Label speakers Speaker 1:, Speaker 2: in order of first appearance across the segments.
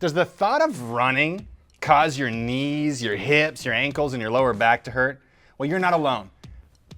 Speaker 1: Does the thought of running cause your knees, your hips, your ankles, and your lower back to hurt? Well, you're not alone.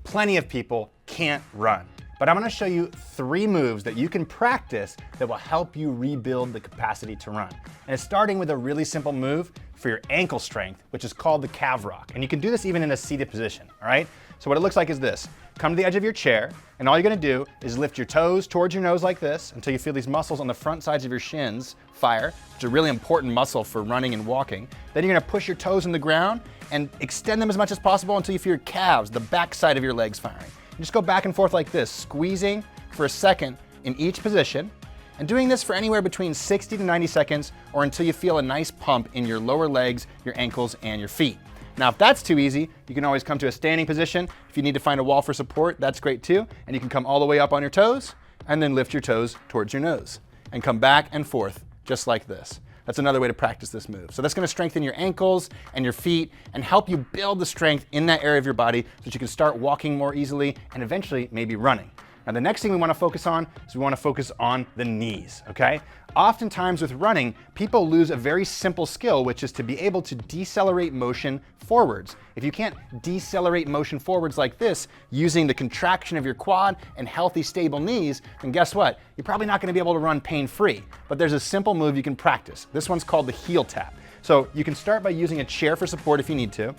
Speaker 1: Plenty of people can't run. But I'm gonna show you 3 moves that you can practice that will help you rebuild the capacity to run. And it's starting with a really simple move for your ankle strength, which is called the calf rock. And you can do this even in a seated position, all right? So what it looks like is this. Come to the edge of your chair, and all you're gonna do is lift your toes towards your nose like this until you feel these muscles on the front sides of your shins fire, which is a really important muscle for running and walking. Then you're gonna push your toes in the ground and extend them as much as possible until you feel your calves, the back side of your legs firing. And just go back and forth like this, squeezing for a second in each position, and doing this for anywhere between 60 to 90 seconds or until you feel a nice pump in your lower legs, your ankles, and your feet. Now, if that's too easy, you can always come to a standing position. If you need to find a wall for support, that's great too. And you can come all the way up on your toes and then lift your toes towards your nose and come back and forth just like this. That's another way to practice this move. So that's gonna strengthen your ankles and your feet and help you build the strength in that area of your body so that you can start walking more easily and eventually maybe running. Now, the next thing we wanna focus on is we wanna focus on the knees, okay? Oftentimes with running, people lose a very simple skill, which is to be able to decelerate motion forwards. If you can't decelerate motion forwards like this using the contraction of your quad and healthy, stable knees, then guess what? You're probably not gonna be able to run pain-free. But there's a simple move you can practice. This one's called the heel tap. So you can start by using a chair for support if you need to,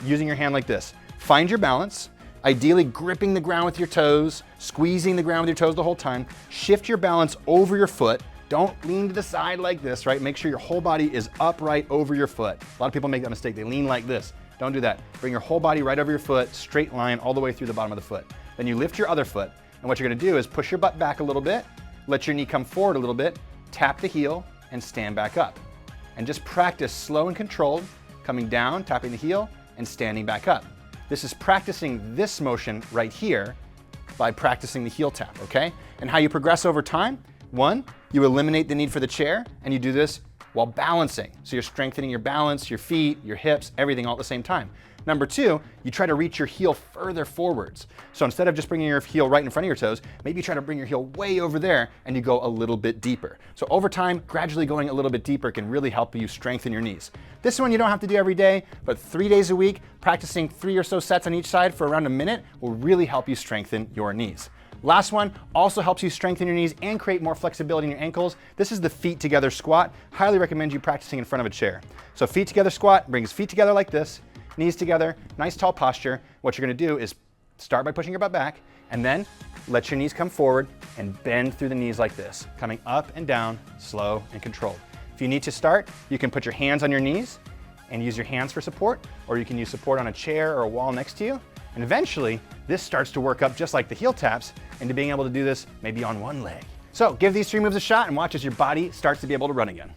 Speaker 1: using your hand like this. Find your balance, ideally gripping the ground with your toes, squeezing the ground with your toes the whole time. Shift your balance over your foot. Don't lean to the side like this, right? Make sure your whole body is upright over your foot. A lot of people make that mistake. They lean like this. Don't do that. Bring your whole body right over your foot, straight line all the way through the bottom of the foot. Then you lift your other foot, and what you're gonna do is push your butt back a little bit, let your knee come forward a little bit, tap the heel, and stand back up. And just practice slow and controlled, coming down, tapping the heel, and standing back up. This is practicing this motion right here by practicing the heel tap, okay? And how you progress over time, 1, you eliminate the need for the chair, and you do this while balancing. So you're strengthening your balance, your feet, your hips, everything all at the same time. Number 2, you try to reach your heel further forwards. So instead of just bringing your heel right in front of your toes, maybe you try to bring your heel way over there and you go a little bit deeper. So over time, gradually going a little bit deeper can really help you strengthen your knees. This one you don't have to do every day, but 3 days a week, practicing 3 or so sets on each side for around a minute will really help you strengthen your knees. Last one also helps you strengthen your knees and create more flexibility in your ankles. This is the feet together squat. Highly recommend you practicing in front of a chair. So feet together squat, brings feet together like this, knees together, nice tall posture. What you're gonna do is start by pushing your butt back and then let your knees come forward and bend through the knees like this, coming up and down, slow and controlled. If you need to start, you can put your hands on your knees and use your hands for support, or you can use support on a chair or a wall next to you. And eventually, this starts to work up just like the heel taps into being able to do this maybe on one leg. So give these 3 moves a shot and watch as your body starts to be able to run again.